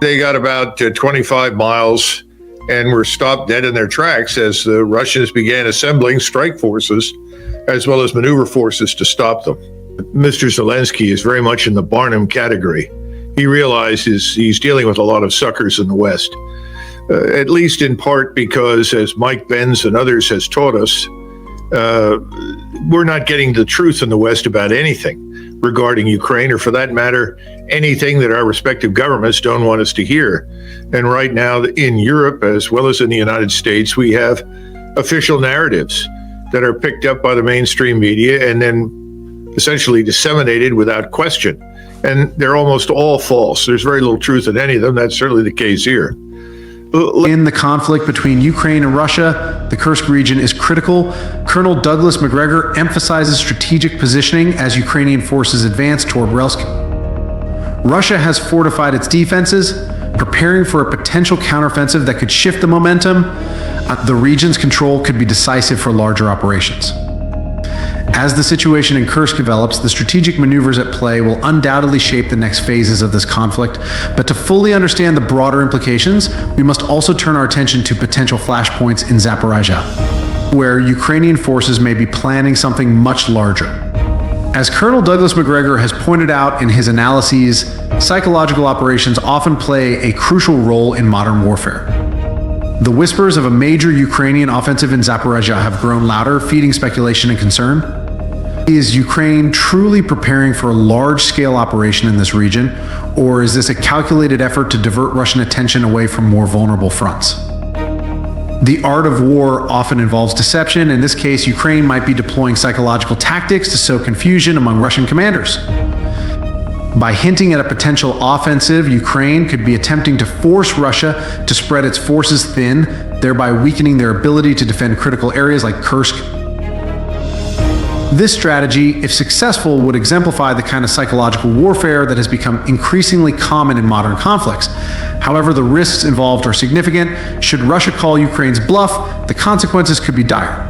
They got about 25 miles and were stopped dead in their tracks as the Russians began assembling strike forces as well as maneuver forces to stop them. Mr. Zelensky is very much in the Barnum category. He realizes he's dealing with a lot of suckers in the West, at least in part because, as Mike Benz and others has taught us, we're not getting the truth in the West about anything regarding Ukraine, or for that matter, anything that our respective governments don't want us to hear. And right now in Europe, as well as in the United States, we have official narratives that are picked up by the mainstream media and then essentially disseminated without question. And they're almost all false. There's very little truth in any of them. That's certainly the case here. In the conflict between Ukraine and Russia, the Kursk region is critical. Colonel Douglas MacGregor emphasizes strategic positioning as Ukrainian forces advance toward Kursk. Russia has fortified its defenses, preparing for a potential counteroffensive that could shift the momentum. The region's control could be decisive for larger operations. As the situation in Kursk develops, the strategic maneuvers at play will undoubtedly shape the next phases of this conflict. But to fully understand the broader implications, we must also turn our attention to potential flashpoints in Zaporizhzhia, where Ukrainian forces may be planning something much larger. As Colonel Douglas MacGregor has pointed out in his analyses, psychological operations often play a crucial role in modern warfare. The whispers of a major Ukrainian offensive in Zaporizhzhia have grown louder, feeding speculation and concern. Is Ukraine truly preparing for a large-scale operation in this region, or is this a calculated effort to divert Russian attention away from more vulnerable fronts? The art of war often involves deception. In this case, Ukraine might be deploying psychological tactics to sow confusion among Russian commanders. By hinting at a potential offensive, Ukraine could be attempting to force Russia to spread its forces thin, thereby weakening their ability to defend critical areas like Kursk. This strategy, if successful, would exemplify the kind of psychological warfare that has become increasingly common in modern conflicts. However, the risks involved are significant. Should Russia call Ukraine's bluff, the consequences could be dire.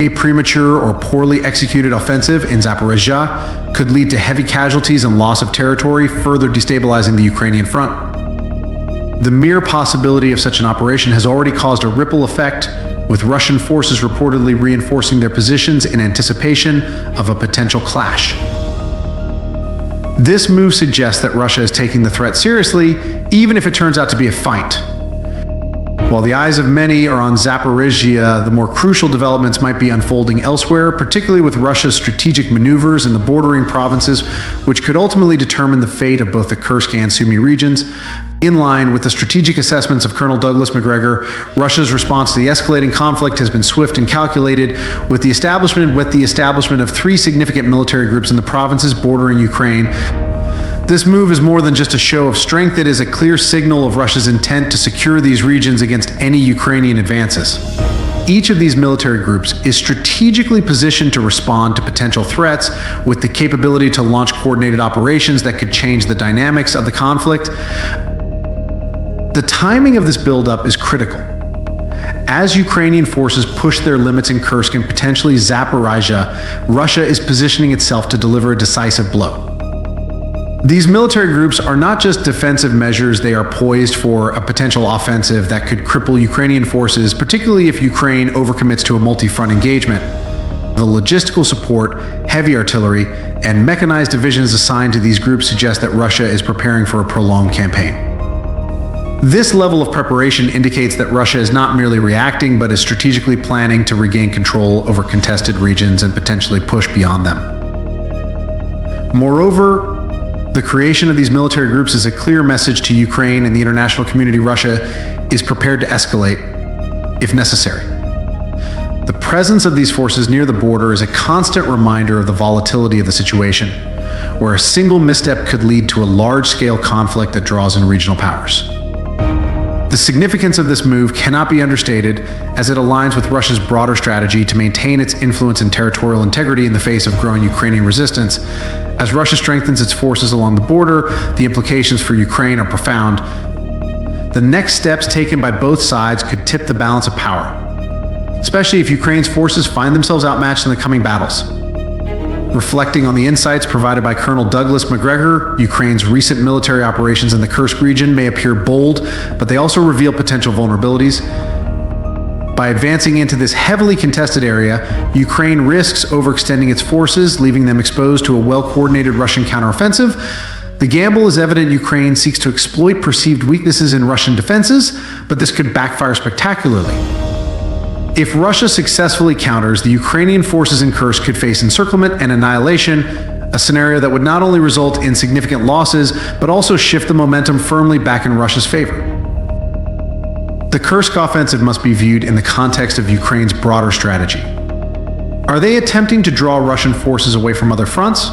A premature or poorly executed offensive in Zaporizhzhia could lead to heavy casualties and loss of territory, further destabilizing the Ukrainian front. The mere possibility of such an operation has already caused a ripple effect, with Russian forces reportedly reinforcing their positions in anticipation of a potential clash. This move suggests that Russia is taking the threat seriously, even if it turns out to be a feint. While the eyes of many are on Zaporizhzhia, the more crucial developments might be unfolding elsewhere, particularly with Russia's strategic maneuvers in the bordering provinces, which could ultimately determine the fate of both the Kursk and Sumy regions. In line with the strategic assessments of Colonel Douglas MacGregor, Russia's response to the escalating conflict has been swift and calculated, with the establishment of 3 significant military groups in the provinces bordering Ukraine. This move is more than just a show of strength. It is a clear signal of Russia's intent to secure these regions against any Ukrainian advances. Each of these military groups is strategically positioned to respond to potential threats with the capability to launch coordinated operations that could change the dynamics of the conflict. The timing of this buildup is critical. As Ukrainian forces push their limits in Kursk and potentially Zaporizhzhia, Russia is positioning itself to deliver a decisive blow. These military groups are not just defensive measures, they are poised for a potential offensive that could cripple Ukrainian forces, particularly if Ukraine overcommits to a multi-front engagement. The logistical support, heavy artillery, and mechanized divisions assigned to these groups suggest that Russia is preparing for a prolonged campaign. This level of preparation indicates that Russia is not merely reacting, but is strategically planning to regain control over contested regions and potentially push beyond them. Moreover, the creation of these military groups is a clear message to Ukraine and the international community. Russia is prepared to escalate, if necessary. The presence of these forces near the border is a constant reminder of the volatility of the situation, where a single misstep could lead to a large-scale conflict that draws in regional powers. The significance of this move cannot be understated, as it aligns with Russia's broader strategy to maintain its influence and territorial integrity in the face of growing Ukrainian resistance. As Russia strengthens its forces along the border, the implications for Ukraine are profound. The next steps taken by both sides could tip the balance of power, especially if Ukraine's forces find themselves outmatched in the coming battles. Reflecting on the insights provided by Colonel Douglas MacGregor, Ukraine's recent military operations in the Kursk region may appear bold, but they also reveal potential vulnerabilities. By advancing into this heavily contested area, Ukraine risks overextending its forces, leaving them exposed to a well-coordinated Russian counteroffensive. The gamble is evident. Ukraine seeks to exploit perceived weaknesses in Russian defenses, but this could backfire spectacularly. If Russia successfully counters, the Ukrainian forces in Kursk could face encirclement and annihilation, a scenario that would not only result in significant losses, but also shift the momentum firmly back in Russia's favor. The Kursk offensive must be viewed in the context of Ukraine's broader strategy. Are they attempting to draw Russian forces away from other fronts?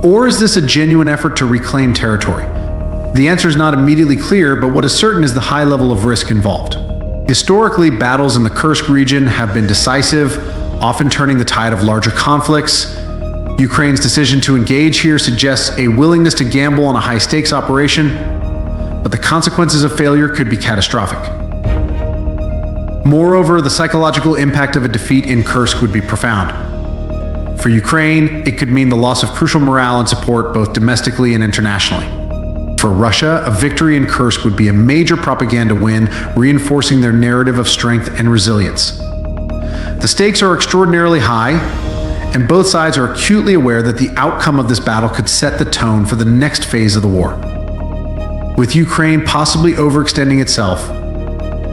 Or is this a genuine effort to reclaim territory? The answer is not immediately clear, but what is certain is the high level of risk involved. Historically, battles in the Kursk region have been decisive, often turning the tide of larger conflicts. Ukraine's decision to engage here suggests a willingness to gamble on a high-stakes operation, but the consequences of failure could be catastrophic. Moreover, the psychological impact of a defeat in Kursk would be profound. For Ukraine, it could mean the loss of crucial morale and support both domestically and internationally. For Russia, a victory in Kursk would be a major propaganda win, reinforcing their narrative of strength and resilience. The stakes are extraordinarily high, and both sides are acutely aware that the outcome of this battle could set the tone for the next phase of the war. With Ukraine possibly overextending itself,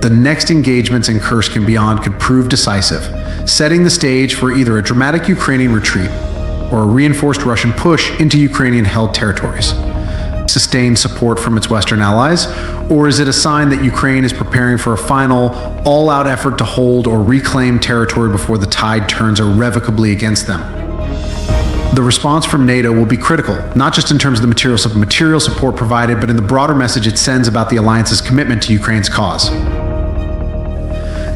the next engagements in Kursk and beyond could prove decisive, setting the stage for either a dramatic Ukrainian retreat or a reinforced Russian push into Ukrainian-held territories. Sustained support from its Western allies, or is it a sign that Ukraine is preparing for a final, all-out effort to hold or reclaim territory before the tide turns irrevocably against them? The response from NATO will be critical, not just in terms of the material support provided, but in the broader message it sends about the alliance's commitment to Ukraine's cause.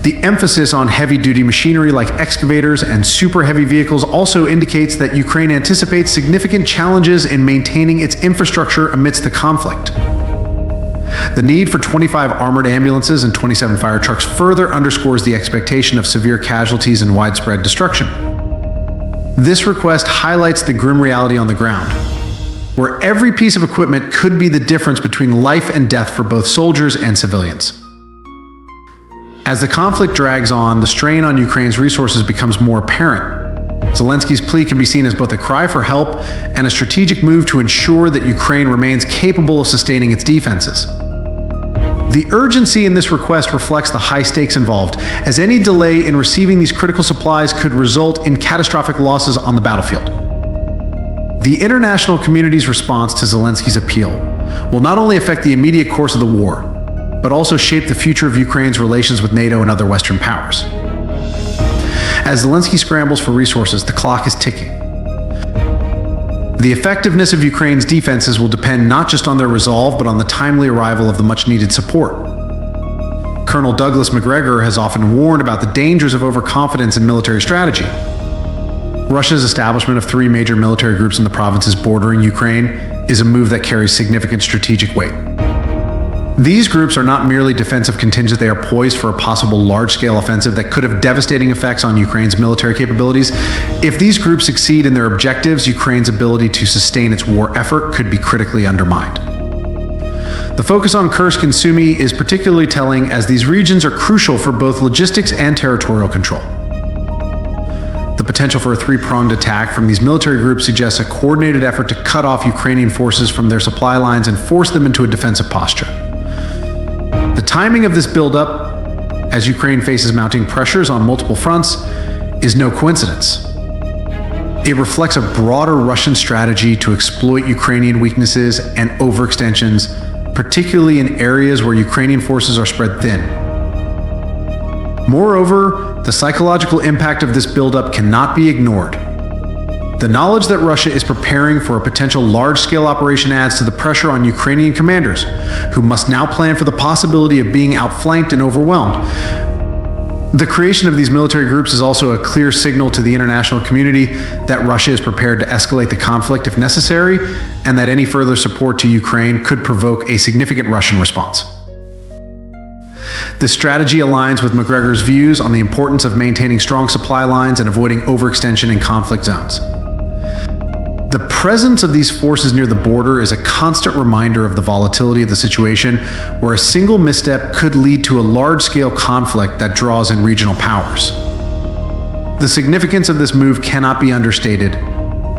The emphasis on heavy-duty machinery like excavators and super-heavy vehicles also indicates that Ukraine anticipates significant challenges in maintaining its infrastructure amidst the conflict. The need for 25 armored ambulances and 27 fire trucks further underscores the expectation of severe casualties and widespread destruction. This request highlights the grim reality on the ground, where every piece of equipment could be the difference between life and death for both soldiers and civilians. As the conflict drags on, the strain on Ukraine's resources becomes more apparent. Zelensky's plea can be seen as both a cry for help and a strategic move to ensure that Ukraine remains capable of sustaining its defenses. The urgency in this request reflects the high stakes involved, as any delay in receiving these critical supplies could result in catastrophic losses on the battlefield. The international community's response to Zelensky's appeal will not only affect the immediate course of the war, but also shape the future of Ukraine's relations with NATO and other Western powers. As Zelensky scrambles for resources, the clock is ticking. The effectiveness of Ukraine's defenses will depend not just on their resolve, but on the timely arrival of the much-needed support. Colonel Douglas MacGregor has often warned about the dangers of overconfidence in military strategy. Russia's establishment of 3 major military groups in the provinces bordering Ukraine is a move that carries significant strategic weight. These groups are not merely defensive contingent, they are poised for a possible large-scale offensive that could have devastating effects on Ukraine's military capabilities. If these groups succeed in their objectives, Ukraine's ability to sustain its war effort could be critically undermined. The focus on Kursk and Sumy is particularly telling, as these regions are crucial for both logistics and territorial control. The potential for a 3-pronged attack from these military groups suggests a coordinated effort to cut off Ukrainian forces from their supply lines and force them into a defensive posture. The timing of this buildup, as Ukraine faces mounting pressures on multiple fronts, is no coincidence. It reflects a broader Russian strategy to exploit Ukrainian weaknesses and overextensions, particularly in areas where Ukrainian forces are spread thin. Moreover, the psychological impact of this buildup cannot be ignored. The knowledge that Russia is preparing for a potential large-scale operation adds to the pressure on Ukrainian commanders, who must now plan for the possibility of being outflanked and overwhelmed. The creation of these military groups is also a clear signal to the international community that Russia is prepared to escalate the conflict if necessary, and that any further support to Ukraine could provoke a significant Russian response. This strategy aligns with MacGregor's views on the importance of maintaining strong supply lines and avoiding overextension in conflict zones. The presence of these forces near the border is a constant reminder of the volatility of the situation, where a single misstep could lead to a large-scale conflict that draws in regional powers. The significance of this move cannot be understated,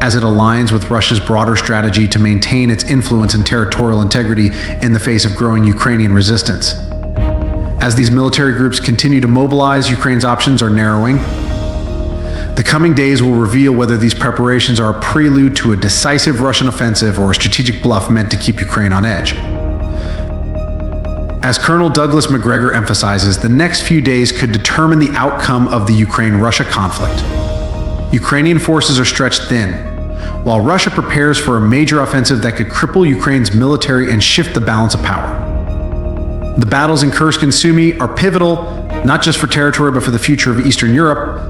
as it aligns with Russia's broader strategy to maintain its influence and territorial integrity in the face of growing Ukrainian resistance. As these military groups continue to mobilize, Ukraine's options are narrowing. The coming days will reveal whether these preparations are a prelude to a decisive Russian offensive or a strategic bluff meant to keep Ukraine on edge. As Colonel Douglas MacGregor emphasizes, the next few days could determine the outcome of the Ukraine-Russia conflict. Ukrainian forces are stretched thin, while Russia prepares for a major offensive that could cripple Ukraine's military and shift the balance of power. The battles in Kursk and Sumy are pivotal, not just for territory, but for the future of Eastern Europe.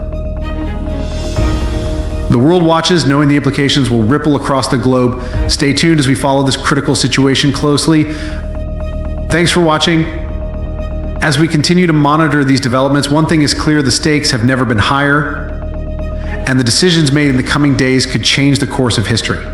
The world watches, knowing the implications will ripple across the globe. Stay tuned as we follow this critical situation closely. Thanks for watching. As we continue to monitor these developments, one thing is clear: the stakes have never been higher, and the decisions made in the coming days could change the course of history.